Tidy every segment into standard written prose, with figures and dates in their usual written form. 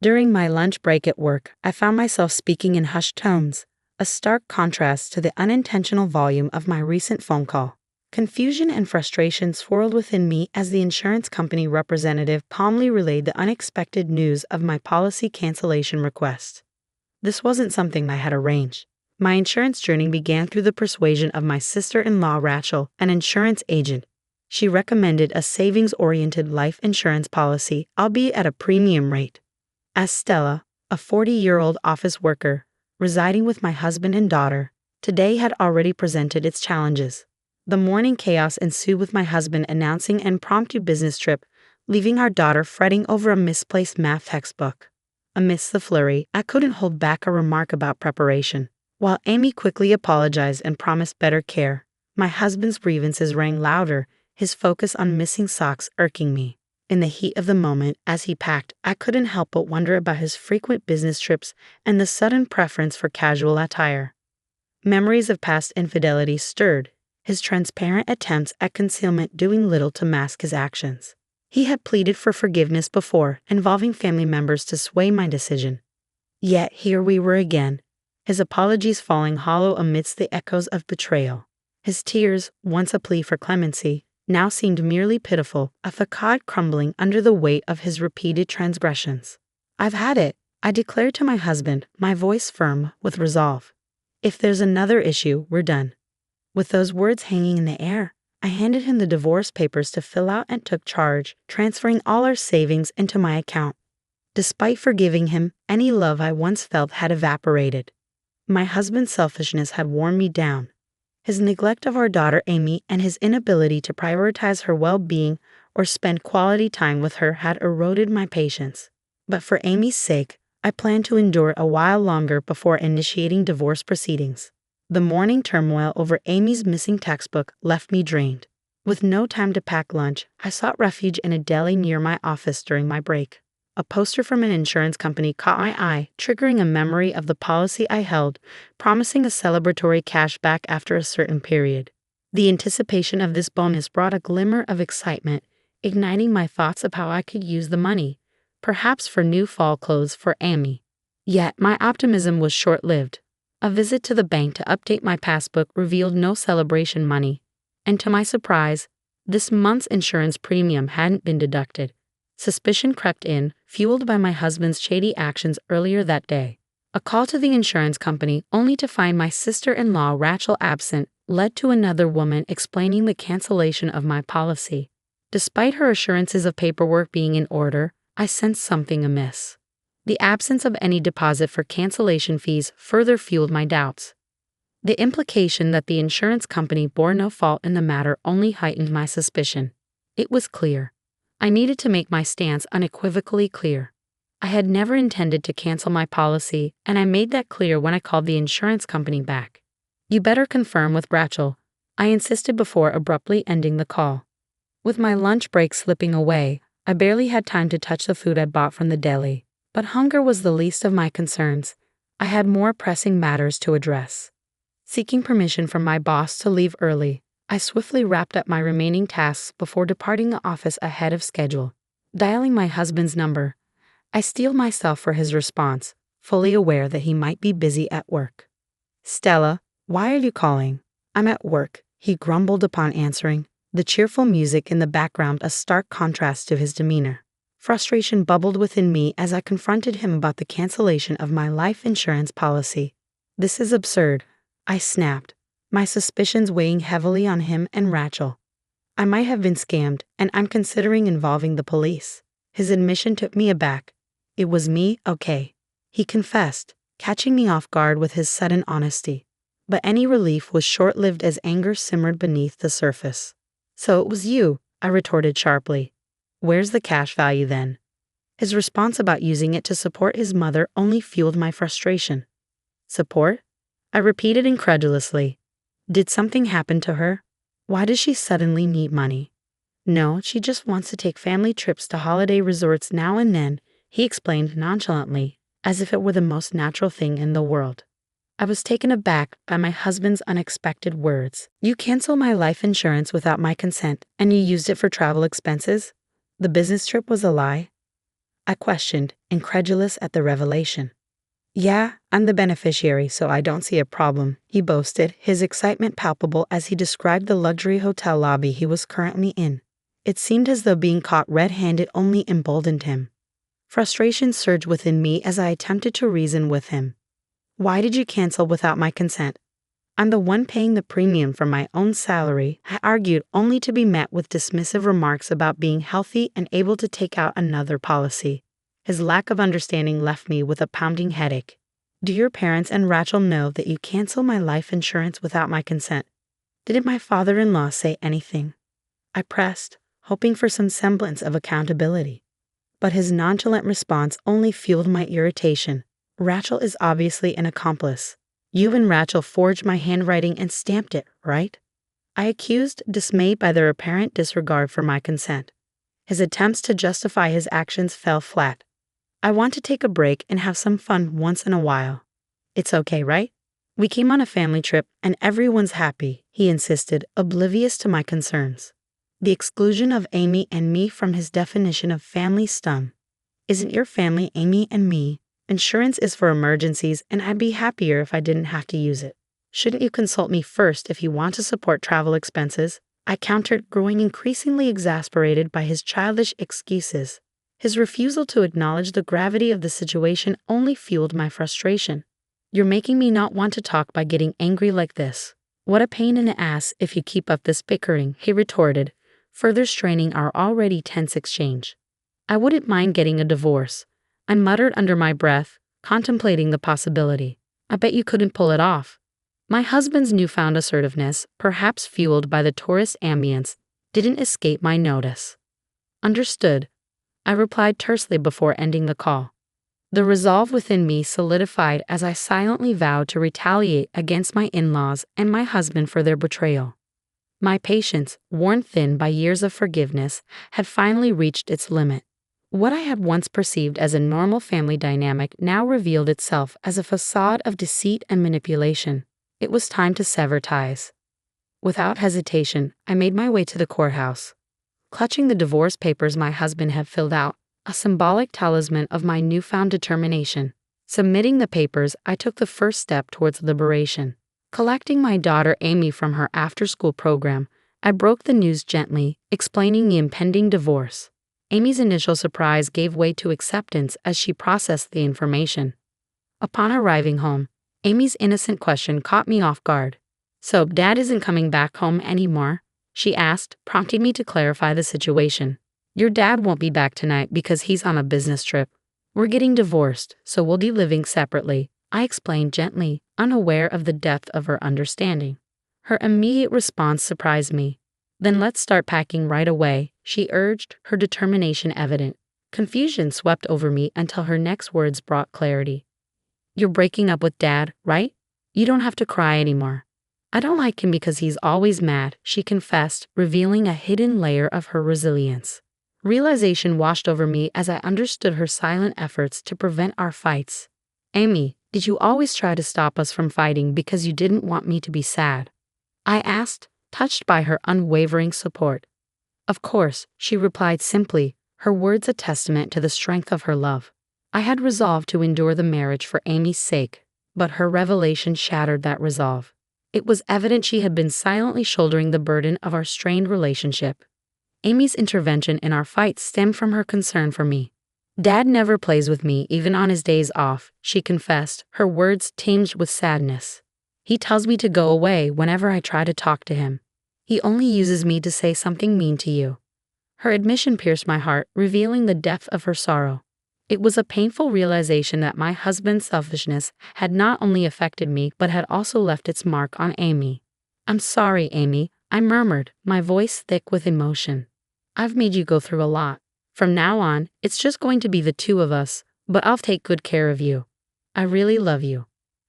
During my lunch break at work, I found myself speaking in hushed tones, a stark contrast to the unintentional volume of my recent phone call. Confusion and frustration swirled within me as the insurance company representative calmly relayed the unexpected news of my policy cancellation request. This wasn't something I had arranged. My insurance journey began through the persuasion of my sister-in-law Rachel, an insurance agent. She recommended a savings-oriented life insurance policy, albeit at a premium rate. As Stella, a 40-year-old office worker, residing with my husband and daughter, today had already presented its challenges. The morning chaos ensued with my husband announcing an impromptu business trip, leaving our daughter fretting over a misplaced math textbook. Amidst the flurry, I couldn't hold back a remark about preparation. While Amy quickly apologized and promised better care, my husband's grievances rang louder, his focus on missing socks irking me. In the heat of the moment, as he packed, I couldn't help but wonder about his frequent business trips and the sudden preference for casual attire. Memories of past infidelity stirred, his transparent attempts at concealment doing little to mask his actions. He had pleaded for forgiveness before, involving family members to sway my decision. Yet here we were again, his apologies falling hollow amidst the echoes of betrayal. His tears, once a plea for clemency, now seemed merely pitiful, a facade crumbling under the weight of his repeated transgressions. "I've had it," I declared to my husband, my voice firm with resolve. "If there's another issue, we're done." With those words hanging in the air, I handed him the divorce papers to fill out and took charge, transferring all our savings into my account. Despite forgiving him, any love I once felt had evaporated. My husband's selfishness had worn me down. His neglect of our daughter Amy and his inability to prioritize her well-being or spend quality time with her had eroded my patience. But for Amy's sake, I planned to endure a while longer before initiating divorce proceedings. The morning turmoil over Amy's missing textbook left me drained. With no time to pack lunch, I sought refuge in a deli near my office during my break. A poster from an insurance company caught my eye, triggering a memory of the policy I held, promising a celebratory cashback after a certain period. The anticipation of this bonus brought a glimmer of excitement, igniting my thoughts of how I could use the money, perhaps for new fall clothes for Amy. Yet my optimism was short-lived. A visit to the bank to update my passbook revealed no celebration money, and to my surprise, this month's insurance premium hadn't been deducted. Suspicion crept in, fueled by my husband's shady actions earlier that day. A call to the insurance company, only to find my sister-in-law Rachel absent, led to another woman explaining the cancellation of my policy. Despite her assurances of paperwork being in order, I sensed something amiss. The absence of any deposit for cancellation fees further fueled my doubts. The implication that the insurance company bore no fault in the matter only heightened my suspicion. It was clear. I needed to make my stance unequivocally clear. I had never intended to cancel my policy, and I made that clear when I called the insurance company back. "You better confirm with Rachel," I insisted before abruptly ending the call. With my lunch break slipping away, I barely had time to touch the food I bought from the deli. But hunger was the least of my concerns. I had more pressing matters to address. Seeking permission from my boss to leave early, I swiftly wrapped up my remaining tasks before departing the office ahead of schedule. Dialing my husband's number, I steeled myself for his response, fully aware that he might be busy at work. "Stella, why are you calling?" "I'm at work," he grumbled upon answering, the cheerful music in the background a stark contrast to his demeanor. Frustration bubbled within me as I confronted him about the cancellation of my life insurance policy. "This is absurd," I snapped, my suspicions weighing heavily on him and Rachel. "I might have been scammed, and I'm considering involving the police." His admission took me aback. "It was me, okay," he confessed, catching me off guard with his sudden honesty. But any relief was short-lived as anger simmered beneath the surface. "So it was you," I retorted sharply. "Where's the cash value then?" His response about using it to support his mother only fueled my frustration. "Support?" I repeated incredulously. Did something happen to her? Why does she suddenly need money? "No, she just wants to take family trips to holiday resorts now and then," he explained nonchalantly, as if it were the most natural thing in the world. I was taken aback by my husband's unexpected words. "You canceled my life insurance without my consent, and you used it for travel expenses? The business trip was a lie?" I questioned, incredulous at the revelation. Yeah, I'm the beneficiary, so I don't see a problem, he boasted, his excitement palpable as he described the luxury hotel lobby he was currently in. It seemed as though being caught red-handed only emboldened him. Frustration surged within me as I attempted to reason with him. Why did you cancel without my consent? I'm the one paying the premium from my own salary, I argued, only to be met with dismissive remarks about being healthy and able to take out another policy. His lack of understanding left me with a pounding headache. Do your parents and Rachel know that you cancel my life insurance without my consent? Didn't my father-in-law say anything? I pressed, hoping for some semblance of accountability. But his nonchalant response only fueled my irritation. Rachel is obviously an accomplice. You and Rachel forged my handwriting and stamped it, right? I accused, dismayed by their apparent disregard for my consent. His attempts to justify his actions fell flat. I want to take a break and have some fun once in a while. It's okay, right? We came on a family trip and everyone's happy, he insisted, oblivious to my concerns. The exclusion of Amy and me from his definition of family stung. Isn't your family Amy and me? Insurance is for emergencies, and I'd be happier if I didn't have to use it. Shouldn't you consult me first if you want to support travel expenses? I countered, growing increasingly exasperated by his childish excuses. His refusal to acknowledge the gravity of the situation only fueled my frustration. You're making me not want to talk by getting angry like this. What a pain in the ass if you keep up this bickering, he retorted, further straining our already tense exchange. I wouldn't mind getting a divorce, I muttered under my breath, contemplating the possibility. I bet you couldn't pull it off. My husband's newfound assertiveness, perhaps fueled by the tourist ambience, didn't escape my notice. Understood, I replied tersely before ending the call. The resolve within me solidified as I silently vowed to retaliate against my in-laws and my husband for their betrayal. My patience, worn thin by years of forgiveness, had finally reached its limit. What I had once perceived as a normal family dynamic now revealed itself as a facade of deceit and manipulation. It was time to sever ties. Without hesitation, I made my way to the courthouse. Clutching the divorce papers my husband had filled out, a symbolic talisman of my newfound determination. Submitting the papers, I took the first step towards liberation. Collecting my daughter Amy from her after-school program, I broke the news gently, explaining the impending divorce. Amy's initial surprise gave way to acceptance as she processed the information. Upon arriving home, Amy's innocent question caught me off guard. So, Dad isn't coming back home anymore? She asked, prompting me to clarify the situation. Your dad won't be back tonight because he's on a business trip. We're getting divorced, so we'll be living separately, I explained gently, unaware of the depth of her understanding. Her immediate response surprised me. Then let's start packing right away, she urged, her determination evident. Confusion swept over me until her next words brought clarity. You're breaking up with Dad, right? You don't have to cry anymore. I don't like him because he's always mad, she confessed, revealing a hidden layer of her resilience. Realization washed over me as I understood her silent efforts to prevent our fights. Amy, did you always try to stop us from fighting because you didn't want me to be sad? I asked, touched by her unwavering support. Of course, she replied simply, her words a testament to the strength of her love. I had resolved to endure the marriage for Amy's sake, but her revelation shattered that resolve. It was evident she had been silently shouldering the burden of our strained relationship. Amy's intervention in our fight stemmed from her concern for me. Dad never plays with me even on his days off, she confessed, her words tinged with sadness. He tells me to go away whenever I try to talk to him. He only uses me to say something mean to you. Her admission pierced my heart, revealing the depth of her sorrow. It was a painful realization that my husband's selfishness had not only affected me but had also left its mark on Amy. I'm sorry, Amy, I murmured, my voice thick with emotion. I've made you go through a lot. From now on, it's just going to be the two of us, but I'll take good care of you. I really love you.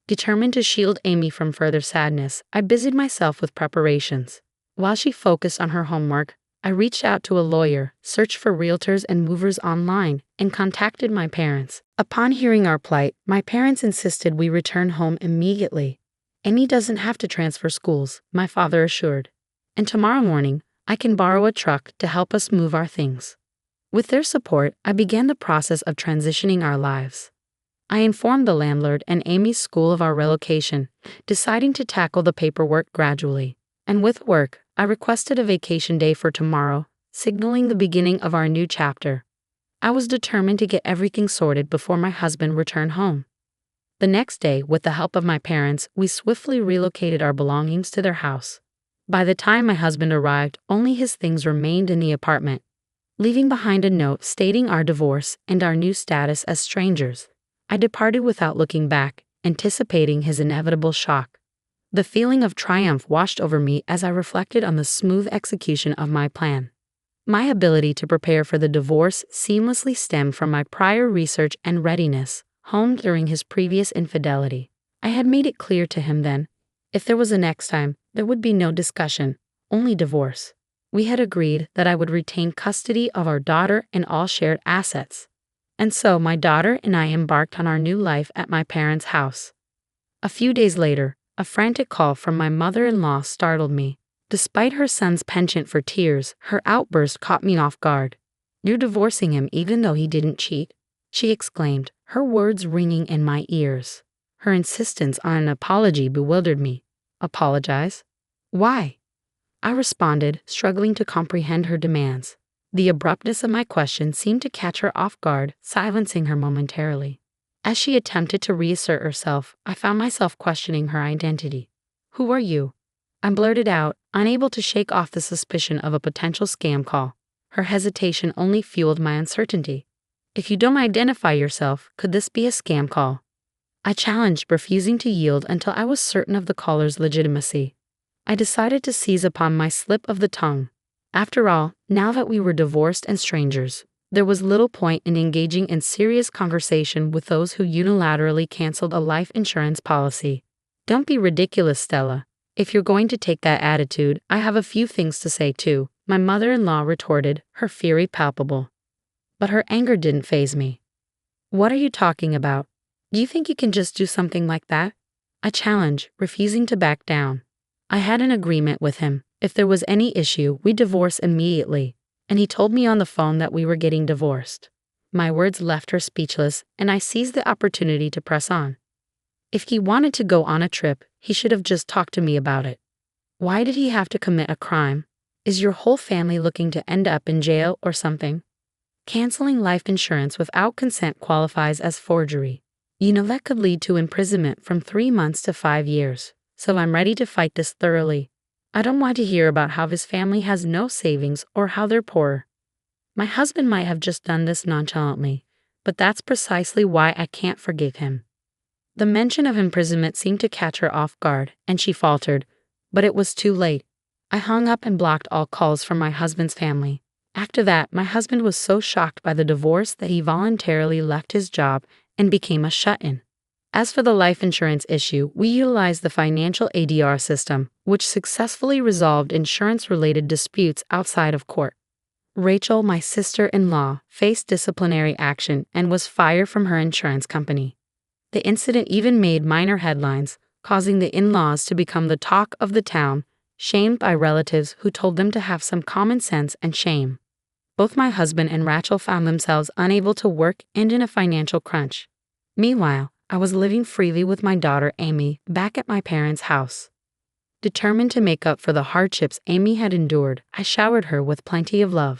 Determined to shield Amy from further sadness, I busied myself with preparations. While she focused on her homework, I reached out to a lawyer, searched for realtors and movers online, and contacted my parents. Upon hearing our plight, my parents insisted we return home immediately. Amy doesn't have to transfer schools, my father assured. And tomorrow morning, I can borrow a truck to help us move our things. With their support, I began the process of transitioning our lives. I informed the landlord and Amy's school of our relocation, deciding to tackle the paperwork gradually. And with work, I requested a vacation day for tomorrow, signaling the beginning of our new chapter. I was determined to get everything sorted before my husband returned home. The next day, with the help of my parents, we swiftly relocated our belongings to their house. By the time my husband arrived, only his things remained in the apartment, leaving behind a note stating our divorce and our new status as strangers. I departed without looking back, anticipating his inevitable shock. The feeling of triumph washed over me as I reflected on the smooth execution of my plan. My ability to prepare for the divorce seamlessly stemmed from my prior research and readiness, honed during his previous infidelity. I had made it clear to him then, if there was a next time, there would be no discussion, only divorce. We had agreed that I would retain custody of our daughter and all shared assets. And so my daughter and I embarked on our new life at my parents' house. A few days later, a frantic call from my mother-in-law startled me. Despite her son's penchant for tears, her outburst caught me off guard. "You're divorcing him even though he didn't cheat?" she exclaimed, her words ringing in my ears. Her insistence on an apology bewildered me. "Apologize? Why?" I responded, struggling to comprehend her demands. The abruptness of my question seemed to catch her off guard, silencing her momentarily. As she attempted to reassert herself, I found myself questioning her identity. "Who are you?" I blurted out, unable to shake off the suspicion of a potential scam call. Her hesitation only fueled my uncertainty. "If you don't identify yourself, could this be a scam call?" I challenged, refusing to yield until I was certain of the caller's legitimacy. I decided to seize upon my slip of the tongue. After all, now that we were divorced and strangers, there was little point in engaging in serious conversation with those who unilaterally canceled a life insurance policy. "Don't be ridiculous, Stella. If you're going to take that attitude, I have a few things to say too," my mother-in-law retorted, her fury palpable. But her anger didn't faze me. "What are you talking about? Do you think you can just do something like that?" I challenged, refusing to back down. I had an agreement with him. If there was any issue, we'd divorce immediately, and he told me on the phone that we were getting divorced. My words left her speechless, and I seized the opportunity to press on. If he wanted to go on a trip, he should have just talked to me about it. Why did he have to commit a crime? Is your whole family looking to end up in jail or something? Canceling life insurance without consent qualifies as forgery. That could lead to imprisonment from 3 months to 5 years. So I'm ready to fight this thoroughly. I don't want to hear about how his family has no savings or how they're poor. My husband might have just done this nonchalantly, but that's precisely why I can't forgive him. The mention of imprisonment seemed to catch her off guard, and she faltered, but it was too late. I hung up and blocked all calls from my husband's family. After that, my husband was so shocked by the divorce that he voluntarily left his job and became a shut-in. As for the life insurance issue, we utilized the financial ADR system, which successfully resolved insurance-related disputes outside of court. Rachel, my sister-in-law, faced disciplinary action and was fired from her insurance company. The incident even made minor headlines, causing the in-laws to become the talk of the town, shamed by relatives who told them to have some common sense and shame. Both my husband and Rachel found themselves unable to work and in a financial crunch. Meanwhile, I was living freely with my daughter Amy back at my parents' house. Determined to make up for the hardships Amy had endured, I showered her with plenty of love.